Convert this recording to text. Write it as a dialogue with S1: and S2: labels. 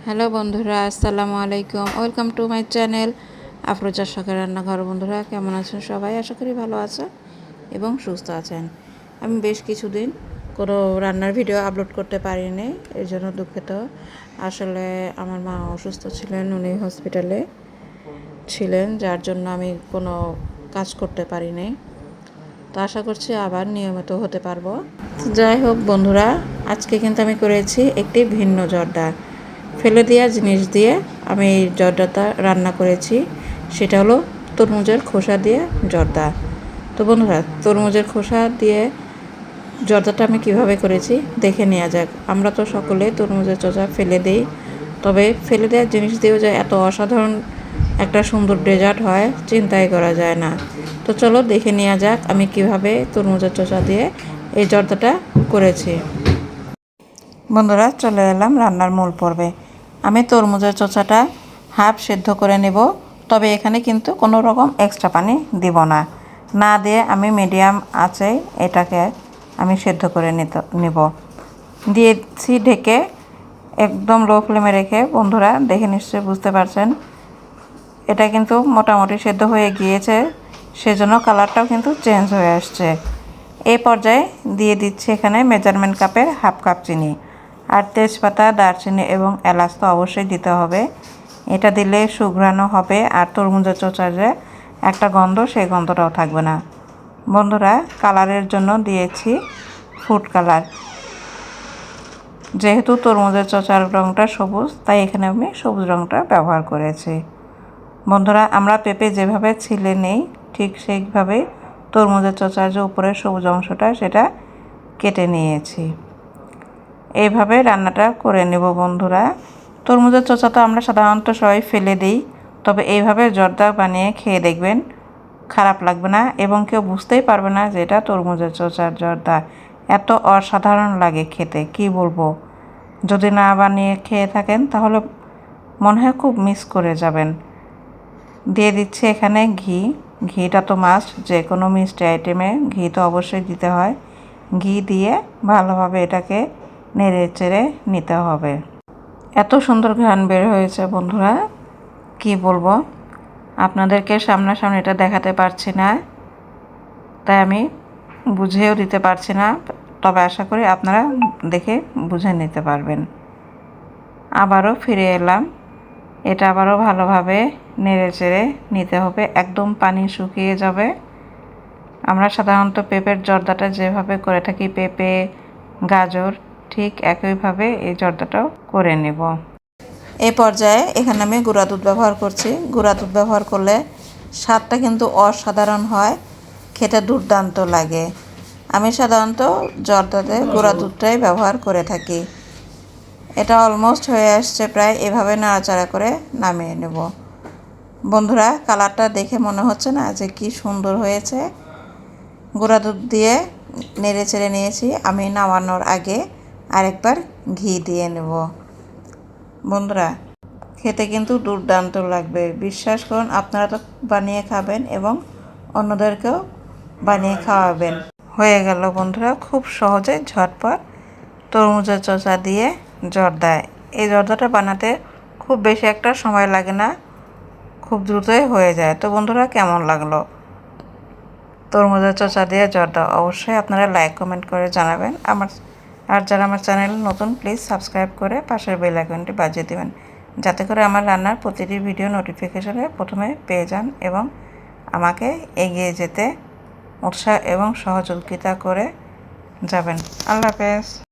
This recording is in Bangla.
S1: হ্যালো বন্ধুরা, আসসালামু আলাইকুম। ওয়েলকাম টু মাই চ্যানেল আফরোজার শখের রান্নাঘর। বন্ধুরা কেমন আছেন সবাই? আশা করি ভালো আছেন এবং সুস্থ আছেন। আমি বেশ কিছুদিন কোনো রান্নার ভিডিও আপলোড করতে পারিনি, এর জন্য দুঃখিত। আসলে আমার মা অসুস্থ ছিলেন, উনি হসপিটালে ছিলেন, যার জন্য আমি কোনো কাজ করতে পারিনি। তো আশা করছি আবার নিয়মিত হতে পারবো। যাই হোক বন্ধুরা, আজকে কিন্তু আমি করেছি একটি ভিন্ন জর্দা। ফেলে দেওয়া জিনিস দিয়ে আমি এই জর্দাটা রান্না করেছি, সেটা হলো তরমুজের খোসা দিয়ে জর্দা। তো বন্ধুরা, তরমুজের খোসা দিয়ে জর্দাটা আমি কিভাবে করেছি দেখে নেওয়া যাক। আমরা তো সকলে তরমুজের চোচা ফেলে দিই, তবে ফেলে দেওয়ার জিনিস দিয়েও যে এত অসাধারণ একটা সুন্দর ডেজার্ট হয় চিন্তাই করা যায় না। তো চলো দেখে নেওয়া যাক আমি কিভাবে তরমুজের চোচা দিয়ে এই জর্দাটা করেছি। বন্ধুরা, চলে এলাম রান্নার মূল পর্বে। আমি তরমুজের চোচাটা হাফ সেদ্ধ করে নেব, তবে এখানে কিন্তু কোনো রকম এক্সট্রা পানি দিব না। না দিয়ে আমি মিডিয়াম আঁচে এটাকে আমি সেদ্ধ করে নেব। দিয়েছি ঢেকে, একদম লো ফ্লেমে রেখে। বন্ধুরা দেখে নিশ্চয়ই বুঝতে পারছেন এটা কিন্তু মোটামুটি সেদ্ধ হয়ে গিয়েছে, সেজন্য কালারটাও কিন্তু চেঞ্জ হয়ে আসছে। এই পর্যায়ে দিয়ে দিচ্ছি এখানে মেজারমেন্ট কাপের হাফ কাপ চিনি, আর তেজপাতা, দারচিনি এবং এলাচ তো অবশ্যই দিতে হবে। এটা দিলে সুঘ্রাণও হবে, আর তরমুজের চোচার যে একটা গন্ধ, সেই গন্ধটাও থাকবে না। বন্ধুরা, কালারের জন্য দিয়েছি ফুড কালার। যেহেতু তরমুজের চোচার রঙটা সবুজ, তাই এখানে আমি সবুজ রঙটা ব্যবহার করেছি। বন্ধুরা, আমরা পেঁপে যেভাবে ছিলে নেই, ঠিক সেইভাবেই তরমুজের চোচার যে উপরের সবুজ অংশটা, সেটা কেটে নিয়েছি। এইভাবে রান্নাটা করে নেব বন্ধুরা। তরমুজের চোচা তো আমরা সাধারণত সবাই ফেলে দিই, তবে এইভাবে জর্দা বানিয়ে খেয়ে দেখবেন, খারাপ লাগবে না এবং কেউ বুঝতেই পারবে না যে এটা তরমুজের চোচার জর্দা। এত অসাধারণ লাগে খেতে, কি বলবো। যদি না বানিয়ে খেয়ে থাকেন তাহলে মনে হয় খুব মিস করে যাবেন। দিয়ে দিচ্ছি এখানে ঘি। ঘিটা তো মাস্ট, যে কোনো মিষ্টি আইটেমে ঘি তো অবশ্যই দিতে হয়। ঘি দিয়ে ভালোভাবে এটাকে নেড়ে চেড়ে নিতে হবে। এত সুন্দর ঘ্রাণ বের হয়েছে বন্ধুরা, কি বলবো। আপনাদেরকে সামনাসামনি এটা দেখাতে পারছি না, তাই আমি বুঝিয়েও দিতে পারছি না, তবে আশা করি আপনারা দেখে বুঝে নিতে পারবেন। আবারও ফিরে এলাম, এটা আবারও ভালোভাবে নেড়ে চেড়ে নিতে হবে, একদম পানি শুকিয়ে যাবে। আমরা সাধারণত পেঁপের জর্দাটা যেভাবে করে থাকি, পেঁপে, গাজর, ঠিক একইভাবে এই জর্দাটাও করে নেব। এই পর্যায়ে এখানে আমি গুঁড়া দুধ ব্যবহার করছি। গুঁড়া দুধ ব্যবহার করলে স্বাদটা কিন্তু অসাধারণ হয়, খেতে দুর্দান্ত লাগে। আমি সাধারণত জর্দাতে গুঁড়া দুধটাই ব্যবহার করে থাকি। এটা অলমোস্ট হয়ে আসছে প্রায়, এভাবে নাড়াচাড়া করে নামিয়ে নেব। বন্ধুরা, কালারটা দেখে মনে হচ্ছে না যে কি সুন্দর হয়েছে। গুঁড়া দুধ দিয়ে নেড়ে চেড়ে নিয়েছি। আমি নামানোর আগে আরেকবার ঘি দিয়ে নেব। বন্ধুরা, খেতে কিন্তু দুর্দান্ত লাগবে, বিশ্বাস করুন। আপনারা তো বানিয়ে খাবেন এবং অন্যদেরকেও বানিয়ে খাওয়াবেন। হয়ে গেল বন্ধুরা, খুব সহজে ঝটপট তরমুজের চোচা দিয়ে জর্দা। এই জর্দাটা বানাতে খুব বেশি একটা সময় লাগে না, খুব দ্রুতই হয়ে যায়। তো বন্ধুরা, কেমন লাগলো তরমুজের চোচা দিয়ে জর্দা? অবশ্যই আপনারা লাইক কমেন্ট করে জানাবেন। আর যারা আমার চ্যানেল নতুন, প্লিজ সাবস্ক্রাইব করে পাশের বেল আইকনটি বাজিয়ে দেবেন, যাতে করে আমার রান্নার প্রতিটি ভিডিও নোটিফিকেশনে প্রথমে পেয়ে যান এবং আমাকে এগিয়ে যেতে উৎসাহ এবং সহযোগিতা করে যাবেন। আল্লাহ হাফেজ।